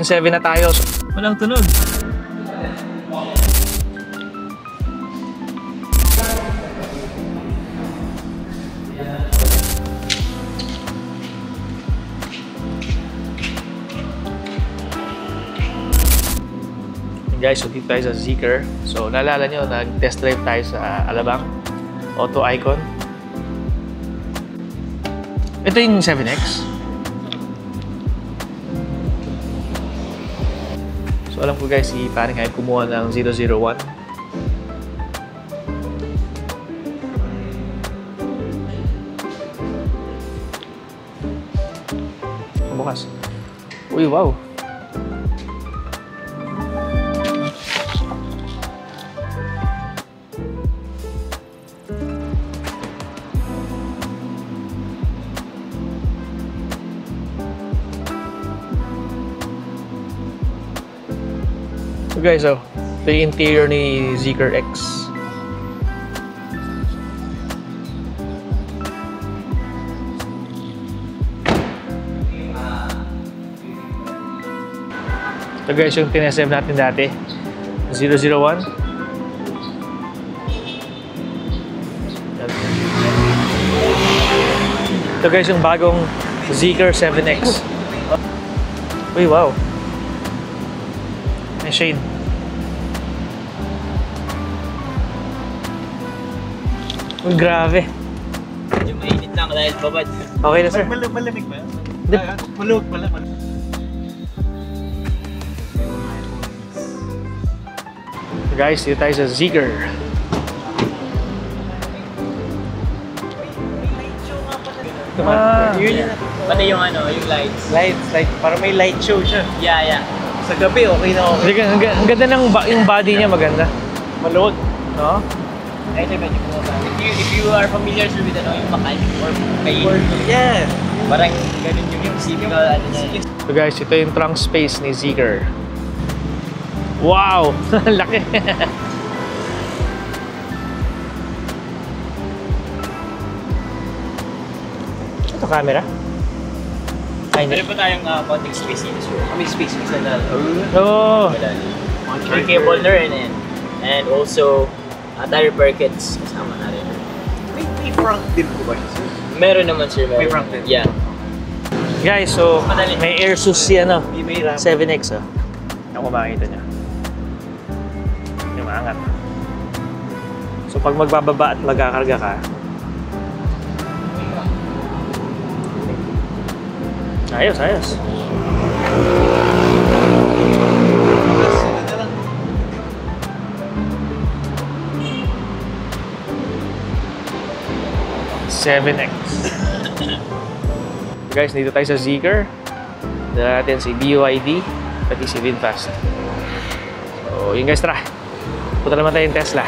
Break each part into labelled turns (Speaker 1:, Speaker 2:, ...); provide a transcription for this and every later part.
Speaker 1: 1.7 na tayo.
Speaker 2: Walang tunog.
Speaker 1: Guys, so dito tayo sa Zeekr. So, naalala nyo, nag-test drive tayo sa Alabang Auto Icon. Ito yung 7X. So, alam ko guys, si paring ay kumuha ng 001. Bukas. Uy, wow! So guys, ito yung interior ni Zeekr X. Ito guys yung tinesave natin dati, 001. Ito guys yung bagong Zeekr 7X. Uy, wow! May shade. Uy, grabe.
Speaker 2: Medyo mainit lang dahil babad.
Speaker 1: Okay na sir.
Speaker 2: Malamig ba?
Speaker 1: Hindi.
Speaker 2: Maluwag pala.
Speaker 1: So guys, dito tayo sa Zeekr.
Speaker 2: Pati yung ano, yung lights.
Speaker 3: Lights, like parang may light show siya.
Speaker 2: Yeah.
Speaker 3: Sa gabi, okay na okay.
Speaker 1: Ang ganda ng yung body niya, maganda.
Speaker 3: Maluwag.
Speaker 1: No?
Speaker 2: Ay, medyo if you are familiar sir with ano, yung mechanic or paint.
Speaker 3: Yeah.
Speaker 2: Parang ganun yung typical ano niya.
Speaker 1: So guys, ito yung trunk space ni Zeekr. Wow! Laki! Ito camera? Ay,
Speaker 2: Meron pa tayong konting space dito sir.
Speaker 3: May space na
Speaker 1: oh!
Speaker 2: May cable na rin and also tire repair kits kasama na rin.
Speaker 3: May front din po ba siya, sir?
Speaker 2: Meron naman sir.
Speaker 3: May front din?
Speaker 2: Yeah.
Speaker 1: Guys, so
Speaker 2: Madali.
Speaker 1: may air sus si ano,
Speaker 3: May RAM.
Speaker 1: 7X oh. Ako makikita niya. Yung maangat. So pag magbababa at magkakarga ka, ayos, ayos. ...7X. Guys, dito tayo sa Zeekr. Dala natin si BYD, pati si VinFast. So, yun guys, tara. Punta naman tayo yung Tesla.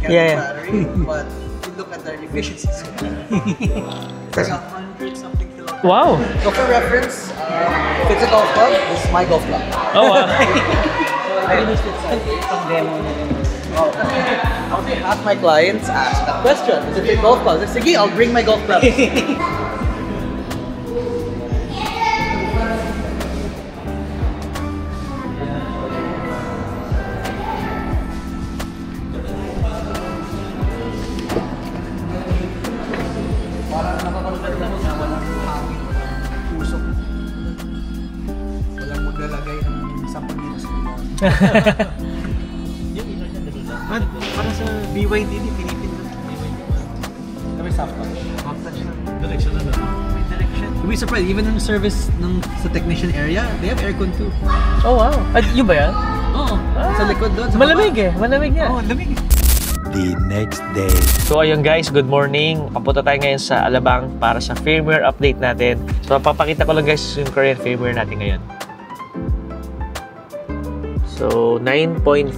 Speaker 1: Yeah.
Speaker 3: But you look at their efficiency. It's like 100 something kilometers.
Speaker 1: Wow!
Speaker 3: So for reference, if it's a golf club, this is my golf club.
Speaker 1: Oh, wow.
Speaker 3: I use it some demo. Half my clients ask that question. Is it a golf club? I say, sige, I'll bring my golf club.
Speaker 2: Yung ilaw niya dito lang.
Speaker 3: Parang sa BYD, pinipin doon.
Speaker 2: May soft touch.
Speaker 3: Soft touch na.
Speaker 2: Direction na doon.
Speaker 3: May direction. You'll be surprised, even ng service sa technician area, they have aircon too.
Speaker 2: Oh wow. At yun ba yan?
Speaker 3: Oo. Sa likod doon. Sa
Speaker 2: Malamig eh. Malamig nga.
Speaker 3: Oo, lamig.
Speaker 4: The next day.
Speaker 1: So ayun guys, good morning. Papunta tayo ngayon sa Alabang para sa firmware update natin. So papakita ko lang guys yung current firmware natin ngayon. So 9.5.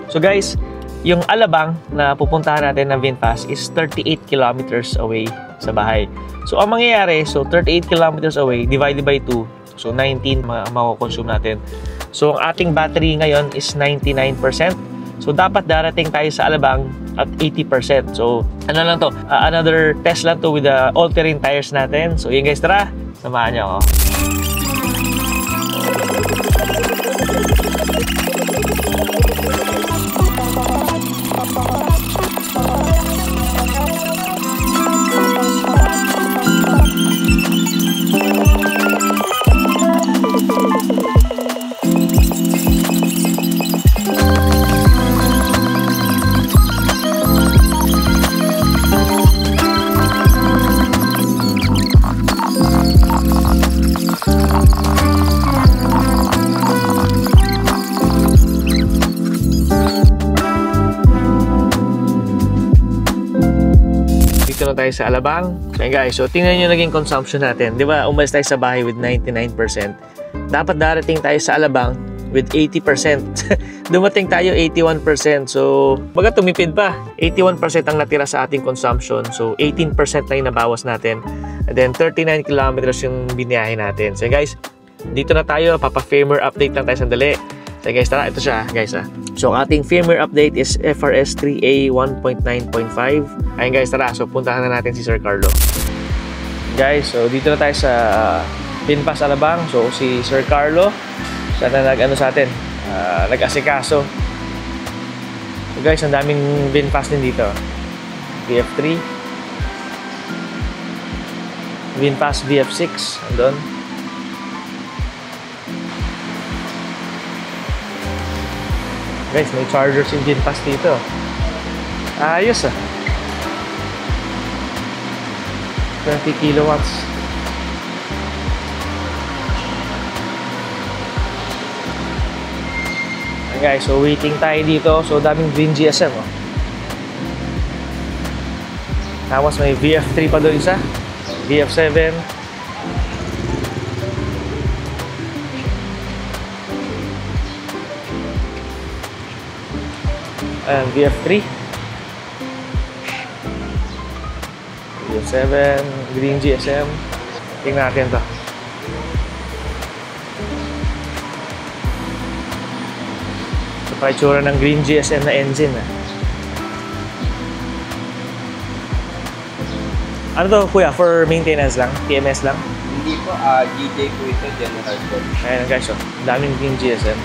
Speaker 1: So guys, yung Alabang na pupuntahan natin ng VinFast is 38 kilometers away sa bahay. So ang mangyayari, so 38 kilometers away divided by 2. So 19 mako-consume natin. So ang ating battery ngayon is 99%. So, dapat darating tayo sa Alabang at 80%. So, ano lang to? Another test lang to with the all-terrain tires natin. So, yun guys, tara. Samahan niyo ako. Dito na tayo sa Alabang. So guys, so tingnan nyo naging consumption natin. Di ba, umalis tayo sa bahay with 99%. Dapat darating tayo sa Alabang with 80%. Dumating tayo 81%. So, baga tumipid pa. 81% ang natira sa ating consumption. So, 18% na yung nabawas natin. And then, 39 kilometers yung biniyahe natin. So guys, dito na tayo. Papa-firmware update lang tayo sandali. So guys, tara, ito siya guys ha. So ang ating firmware update is FRS 3A 1.9.5. Ayun guys, tara. So puntahan na natin si Sir Carlo. Guys, so dito na tayo sa VinFast Alabang. So si Sir Carlo, siya na nag-ano sa atin, nag-asikaso. So guys, ang daming VinFast din dito. VF3, VinFast VF6, andun. Guys, may chargers yung VinFast dito. Ayos ah. 20 kilowatts. Ayan guys, so waiting tayo dito. So daming Green GSM oh. Tapos may VF3 pa doon isa. VF7. Ayan, VF3, VF7, Green GSM. Tingnan natin to. Ito pa itsura ng Green GSM na engine. Ano to kuya? For maintenance lang? TMS lang?
Speaker 5: Hindi po, GJ po ito, General po.
Speaker 1: Ayan guys, oh. Daming Green GSM.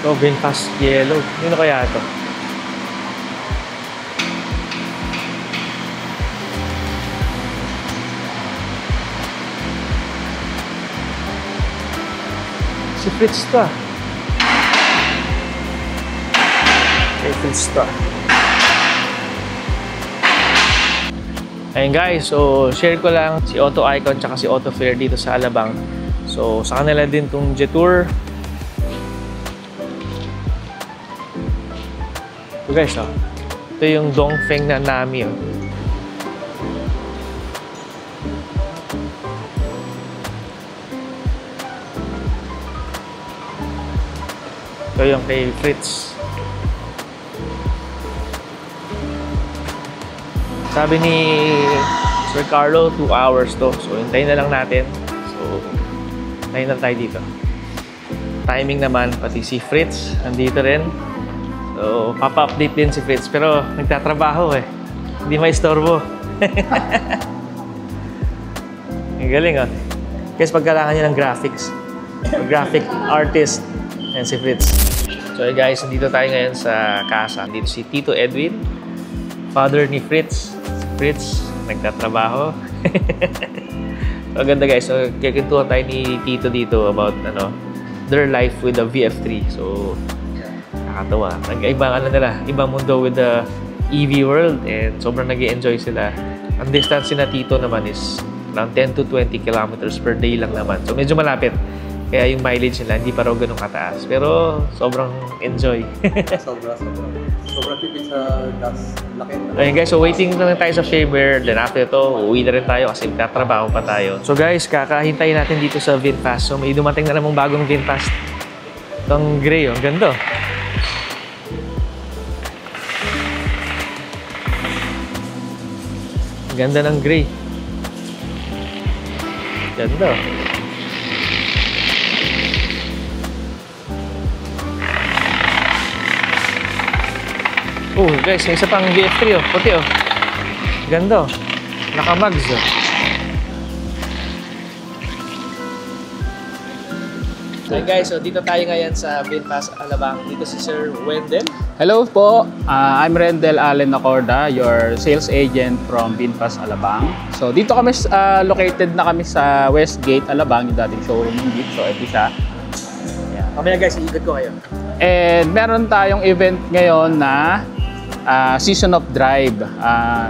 Speaker 1: So, VinFast Yellow. Yun kaya ito? Si Fritz to ah. Okay, Fritz to ah. Ayun guys, so share ko lang si Auto Icon tsaka si Auto Fair dito sa Alabang. So, sa kanila din tong Jetour. So guys, oh, ito yung Dongfeng na Nami. Oh. Ito yung kay Fritz. Sabi ni Sir Carlo, 2 hours to. So, hintayin na lang natin. So, hintayin na tayo dito. Timing naman, pati si Fritz, nandito rin. So, papa-update din si Fritz. Pero, nagtatrabaho eh. Hindi maistorbo. Ang galing oh. Guys, pagkailangan niya ng graphics. Graphic artist. Yan si Fritz. So guys, dito tayo ngayon sa casa. Dito si Tito Edwin, father ni Fritz. Fritz, nagtatrabaho. So, ganda guys. So, kikintuhan tayo ni Tito dito about their life with the VF3. So, nakakatawa. Nag-ibang nila, ibang mundo with the EV world and sobrang nag-i-enjoy sila. Ang distance na Tito naman is around 10 to 20 kilometers per day lang naman. So, medyo malapit. Kaya yung mileage nila, hindi pa raw ganun kataas. Pero, sobrang enjoy.
Speaker 3: Sobrang tipid sa gas. Laki.
Speaker 1: Ayun guys, so waiting na lang tayo sa shaver. Then after ito, uuwi na rin tayo kasi tatrabaho pa tayo. So guys, kakahintay natin dito sa VinFast. So may dumating na namang bagong VinFast. Itong gray, ang ganda. Ang ganda ng gray. Ganda. Oh guys, may isa pang VF3 puti Ganda Naka-mags Hi guys, so dito tayo ngayon sa VinFast Alabang. Dito si Sir Wendell.
Speaker 6: Hello po, I'm Rendel Allen Nacorda, your sales agent from VinFast Alabang. So dito kami, located na kami sa Westgate, Alabang, yung dating showroom ng Jeep. So ito siya.
Speaker 1: Mamaya guys, iikot ko kayo.
Speaker 6: And meron tayong event ngayon na Season of Drive.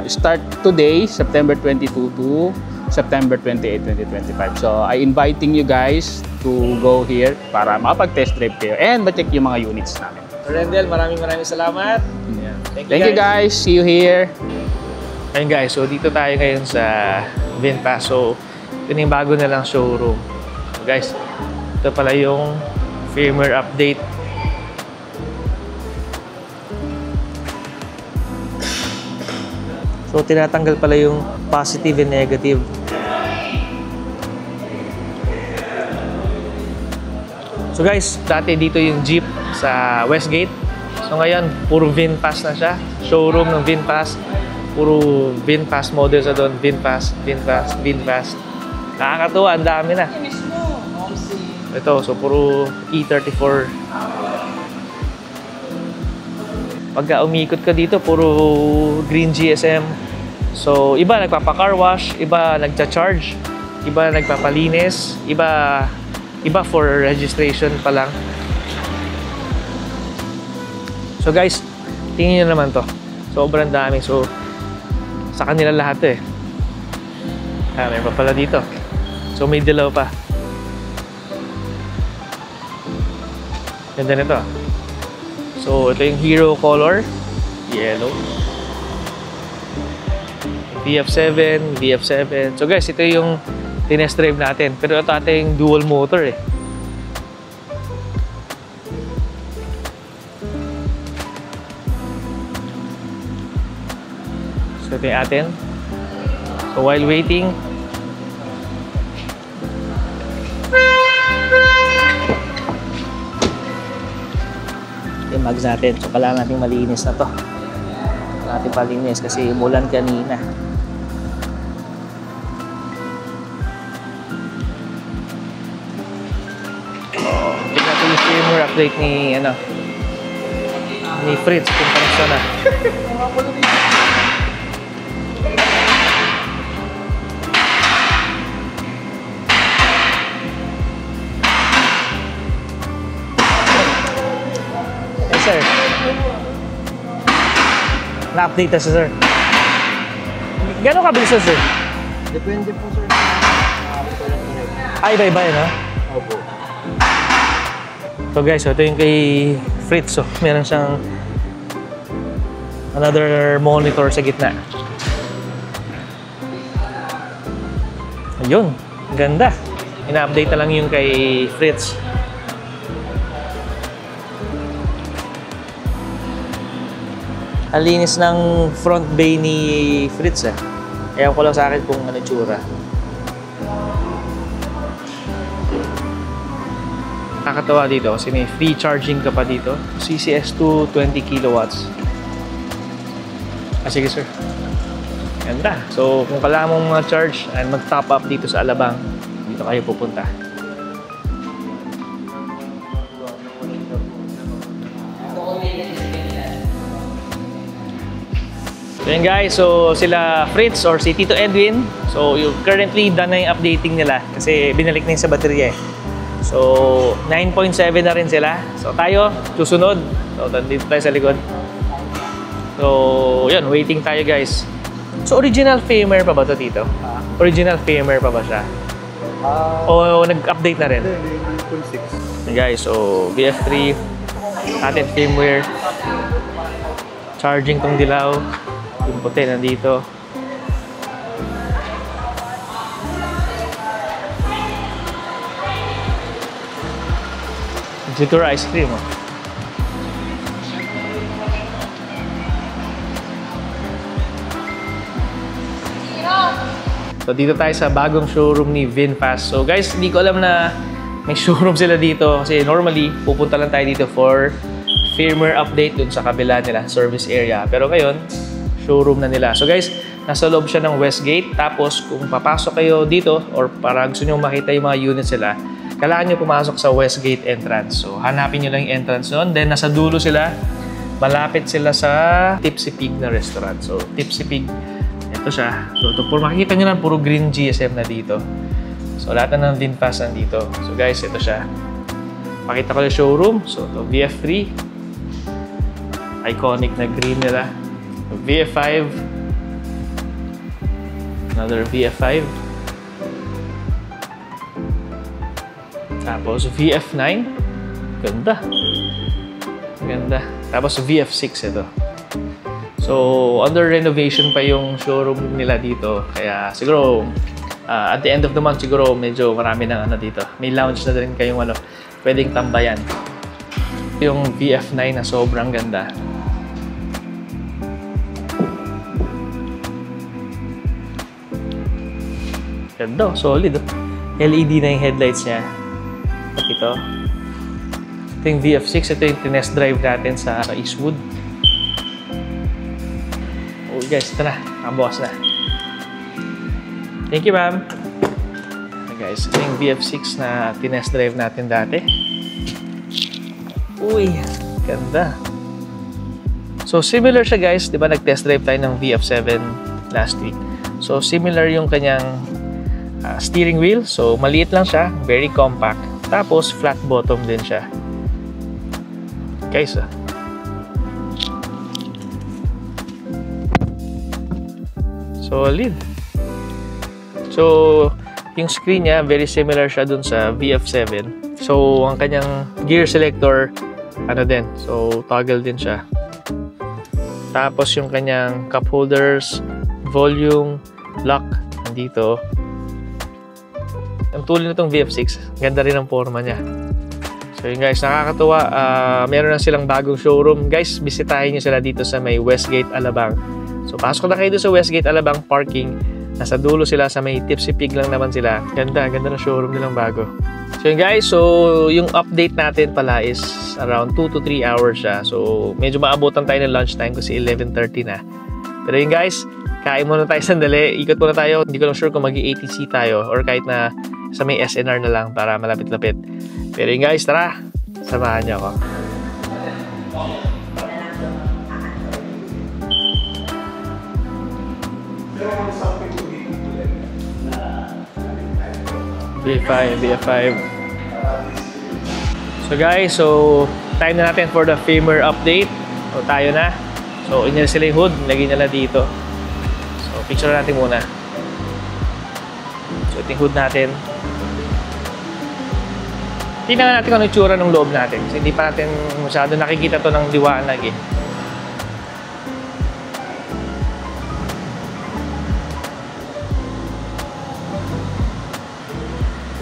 Speaker 6: Start today, September 22 to September 28, 2025. So I inviting you guys to go here para makapag-test drive kayo and ma-check yung mga units namin.
Speaker 1: Rendel, maraming salamat.
Speaker 6: Thank you guys. See you here.
Speaker 1: Ayun guys, so dito tayo ngayon sa VinFast. So ito yung bago na lang showroom. So guys, ito pala yung firmware update. So tinatanggal pala yung positive and negative. So guys, dati dito yung Jeep sa Westgate. So ngayon, puro VinFast na siya. Showroom ng VinFast. Puro VinFast models na doon. VinFast. Nakakatuwa, ang dami na. Ito, so puro E34. Pagka umikot ka dito, puro green GSM. So, iba nagpapa-car wash, iba nagcha-charge, iba nagpapalinis, iba for registration pa lang. So guys, tingnan nyo naman to. Sobrang dami. So, sa kanila lahat may pa pala dito. So, may dilaw pa. Ganda nito. So, ito yung hero color. Yellow. VF7. So guys, ito yung tinest drive natin. Pero ito ating dual motor So ito yung atin. So while waiting, yung mags natin. So kailangan natin malinis na to. Kailangan natin palinis kasi umulan kanina. Firmware update ni Fritz kung kamusta na. Yes sir. Na-update na siya sir. Gano'n kabilis na sir?
Speaker 3: Depende po sir.
Speaker 1: Iba-iba yun ha?
Speaker 3: Opo.
Speaker 1: So guys, ito yung kay Fritz. So, meron siyang another monitor sa gitna. Ayun, ganda. Ina-update na lang yung kay Fritz. Ang linis ng front bay ni Fritz Ewan ko lang sa akin kung ano tsura. Nakakatawa dito kasi may free charging ka pa dito. CCS2 20 kilowatts. Sige sir. Ganda. So kung kailangan mong mag-charge and mag-top up dito sa Alabang, dito kayo pupunta. So yun guys, so sila Fritz or si Tito Edwin, so yung currently done na yung updating nila kasi binalik na yung sa baterya eh. So 9.7 na rin sila. So tayo, susunod. So dito tayo sa likod. So yun, waiting tayo guys. So original firmware pa ba ito Tito? Original firmware pa ba siya? O nag-update na rin? 9.6. Guys, so VF3 atin firmware. Charging tong dilaw. Yung puti nandito. Siguro ice cream oh. So dito tayo sa bagong showroom ni VinFast. So guys, hindi ko alam na may showroom sila dito kasi normally pupunta lang tayo dito for firmware update dun sa kabila nila, service area. Pero ngayon, showroom na nila. So guys, nasa loob siya ng Westgate. Tapos kung papasok kayo dito or para gusto nyo makita yung mga units sila, kailangan nyo pumasok sa Westgate entrance. So hanapin nyo lang yung entrance nun. Then nasa dulo sila. Malapit sila sa Tipsy Pig na restaurant. So Tipsy Pig, ito siya. So ito, makikita nyo lang puro green GSM na dito. So lahat na ng VinFast nandito. So guys, ito siya. Pakita ko yung showroom. So ito, VF3. Iconic na green nila. VF5, another VF5, tapos VF9, ganda, ganda, tapos VF6 ito. So under renovation pa yung showroom nila dito, kaya siguro at the end of the month siguro medyo marami ng ano dito. May lounge na rin kayong ano, pwedeng tambayan. Yung VF9 na sobrang ganda. Ganda, solid. LED na yung headlights niya. Ito. Ito yung VF6. Ito yung tinest drive natin sa Eastwood. Oh guys, ito na. Nakabukas na. Thank you, ma'am. Guys, ito yung VF6 na tinest drive natin dati. Uy, ganda. So, similar siya guys. Diba nag-test drive tayo ng VF7 last week. So, similar yung kanyang steering wheel. So, maliit lang siya. Very compact. Tapos, flat bottom din siya. Guys, solid. So, yung screen niya, very similar siya dun sa VF7. So, ang kanyang gear selector, ano din. So, toggle din siya. Tapos, yung kanyang cup holders, volume, lock, nandito. Ang tuloy na itong VF6, ganda rin ang forma niya. So yun guys, nakakatuwa. Meron na silang bagong showroom. Guys, bisitahin nyo sila dito sa may Westgate, Alabang. So pasok na kayo dito sa Westgate, Alabang parking. Nasa dulo sila, sa may Tipsy Pig lang naman sila. Ganda, ganda ng showroom nilang bago. So yun guys, so yung update natin pala is around 2 to 3 hours siya. So medyo maabutan tayo ng lunchtime kasi 11:30 na. Pero yun guys, kain muna tayo sandali. Ikot muna tayo. Hindi ko lang sure kung mag-ATC tayo or kahit na sa may SNR na lang para malapit-lapit. Pero yun guys, tara! Samahan niyo ako. VF5. So guys, so time na natin for the firmware update. So tayo na. So inyo sila yung hood, lagay nila dito. So picture natin muna. So ito yung hood natin. Tingnan natin kung ano yung tsura ng loob natin. Kasi hindi pa natin masyado nakikita to ng liwanag eh.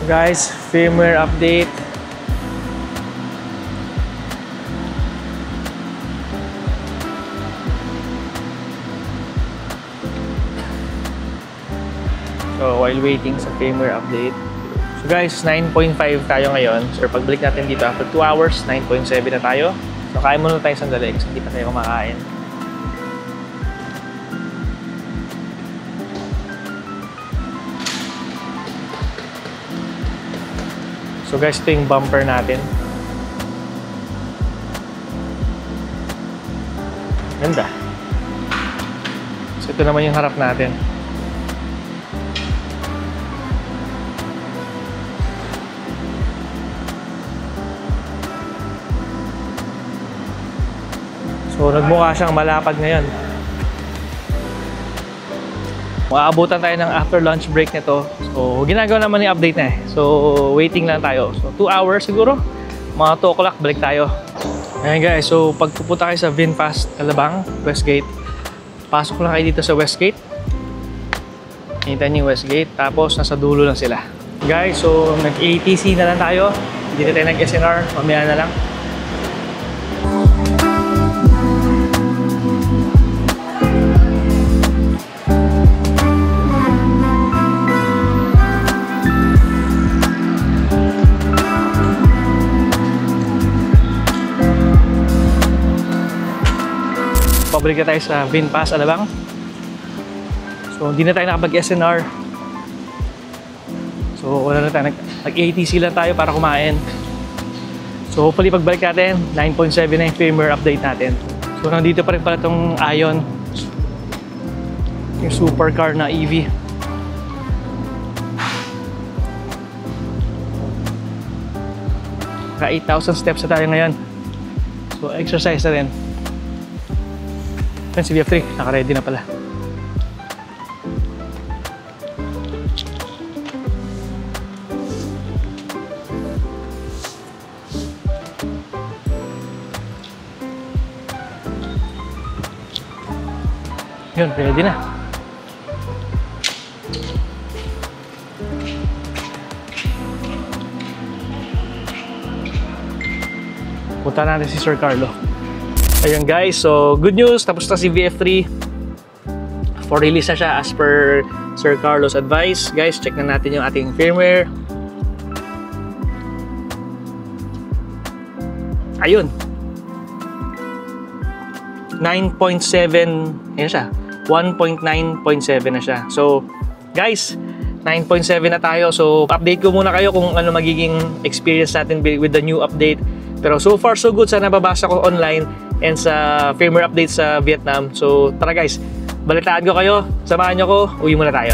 Speaker 1: Guys, firmware update. So while waiting sa firmware update. So guys, 9.5 tayo ngayon. So pagbalik natin dito after 2 hours, 9.7 na tayo. So kain muna tayo sandali kasi hindi pa tayo kumakain. So guys, ito yung bumper natin. Ganda. So ito naman yung harap natin. So nagmukha siyang malapad ngayon. Maabutan tayo ng after lunch break nito. So ginagawa naman yung update na eh. So waiting lang tayo. So 2 hours siguro. Mga 2 o'clock balik tayo. Ayan guys, so pag pupunta kayo sa VinFast Alabang, Westgate, pasok lang kayo dito sa Westgate. Hintayin niyo yung Westgate, tapos nasa dulo lang sila. Guys, so nag-ATC na lang tayo. Hindi na tayo nag-SNR, mamaya na lang. Pabalik na tayo sa VinFast Alabang. So hindi na tayo nakapag-SNR. So wala na tayo, nag-ATC lang tayo para kumain. So hopefully pagbalik natin, 9.7 na yung firmware update natin. So nandito pa rin pala itong Ion, yung supercar na EV. Ka 8,000 steps na tayo ngayon. So exercise na rin. Yan si VF3, naka-ready na pala. Yun, ready na. Punta natin si Sir Carlo. Ayun guys, so good news, tapos na si VF3. For release na siya as per Sir Carlo's advice. Guys, check na natin yung ating firmware. Ayun. 9.7, ayun siya. 1.9.7 na siya. So, guys, 9.7 na tayo. So, update ko muna kayo kung ano magiging experience natin with the new update. Pero so far so good sa nababasa ko online and sa firmware update sa Vietnam. So tara guys, balitaan ko kayo, samahan nyo ko, uwi muna tayo.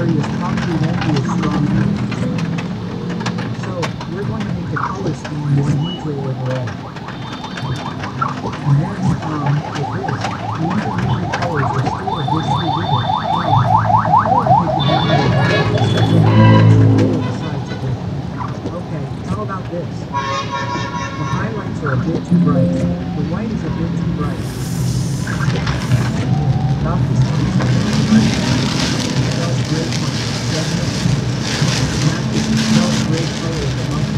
Speaker 7: areas probably won't be as strong anyway. So we're going to make the color scheme more neutral overall. And then with this, the intermediate colors restore visually vivid. Okay, how about this? The highlights are a bit too bright. The white is a bit too bright. About this one is great fun. Definitely. Great color of the monkey.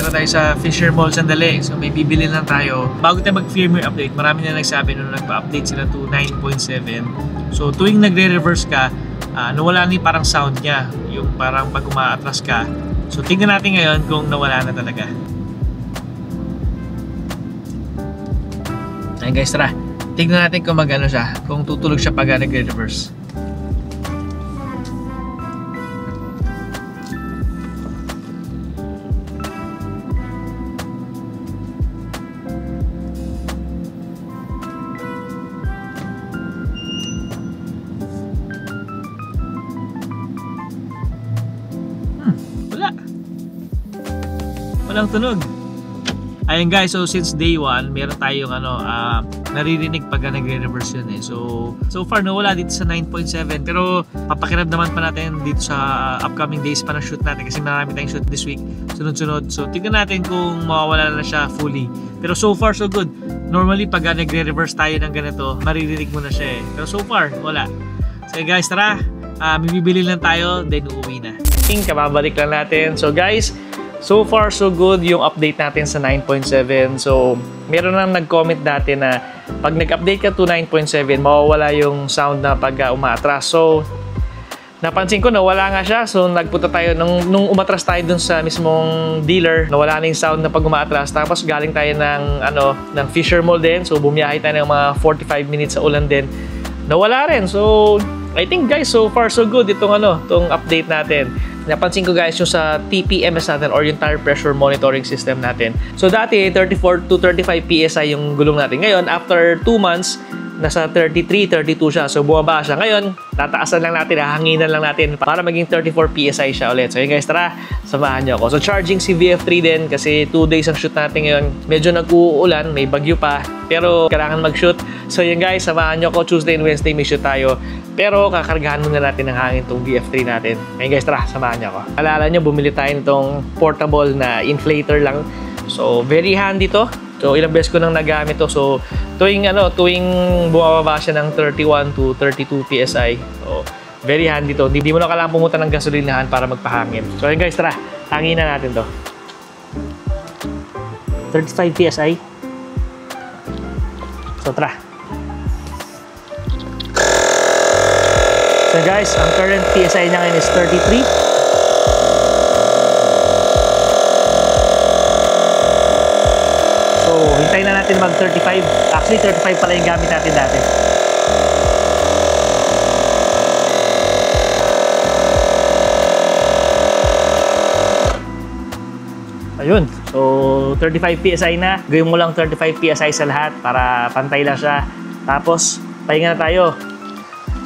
Speaker 1: Tayo sa Fisher Mall sandali. So may bibili lang tayo. Bago tayo mag-firmware update, marami na nagsabi nung nagpa-update sila to 9.7. So tuwing nagre-reverse ka, nawala na yung parang sound niya. Yung parang pag umaatras ka. So tingnan natin ngayon kung nawala na talaga. Ayun guys, tara. Tingnan natin kung mag-ano siya. Kung tutulog siya pag nagre-reverse. Walang tunog. Ayun guys, so since day 1, meron tayong naririnig pag nagre-reverse yun eh. So far nawala dito sa 9.7, pero papakiramdaman pa natin dito sa upcoming days pa ng shoot natin kasi marami tayong shoot this week, sunod-sunod. So tignan natin kung mawawala na siya fully. Pero so far so good. Normally pag nagre-reverse tayo ng ganito, maririnig mo na siya eh. Pero so far, wala. So guys, tara. Bibili lang tayo, then uuwi na. Kababalik lang natin. So guys, so far so good yung update natin sa 9.7. So meron nang nag-comment dati na pag nag-update ka to 9.7, mawawala yung sound na pag umaatras. So napansin ko na wala nga siya. So nagpunta tayo nung umatras tayo dun sa mismong dealer, nawala na yung sound na pag umaatras. Tapos galing tayo ng Fisher Mall din. So bumiyahe tayo ng mga 45 minutes sa ulan din. Nawala rin. So I think guys, so far so good itong update natin. Napansin ko guys yung sa TPMS natin or yung tire pressure monitoring system natin. So dati 34 to 35 PSI yung gulong natin. Ngayon after 2 months, nasa 33, 32 siya. So bumaba siya. Ngayon, tataasan lang natin, hahanginan lang natin para maging 34 PSI siya ulit. So yun guys, tara, samahan nyo ako. So charging si VF3 din kasi 2 days ang shoot natin ngayon. Medyo nag-uulan, may bagyo pa, pero kailangan mag-shoot. So yun guys, samahan nyo ako. Tuesday and Wednesday may shoot tayo. Pero kakargahan muna natin ng hangin itong VF3 natin. Ngayon guys, tara, samahan nyo ako. Alala nyo, bumili tayo nitong portable na inflator lang. So very handy to. So ilang beses ko nang nagamit to. So tuwing bumababa siya ng 31 to 32 PSI. So very handy to. Hindi mo na kailangan pumunta ng gasolinahan para magpahangin. So yun guys, tara, hanginan natin to. 35 PSI. So tara. So guys, ang current PSI niya ngayon is 33. Hintayin na natin mag 35. Actually 35 pala yung gamit natin dati. Ayun. So 35 PSI na. Gawin mo lang 35 PSI sa lahat para pantay lang siya. Tapos, pahinga na tayo.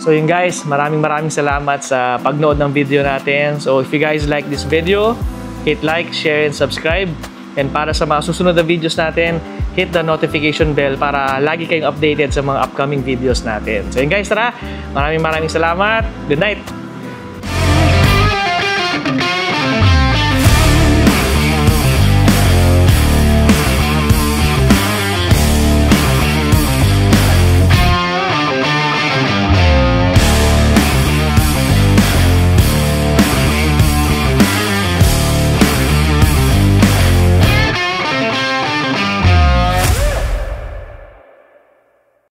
Speaker 1: So yun guys, maraming salamat sa pagnood ng video natin. So if you guys like this video, hit like, share, and subscribe. And para sa mga susunod na videos natin, hit the notification bell para lagi kayong updated sa mga upcoming videos natin. So yun guys, tara! Maraming salamat. Good night!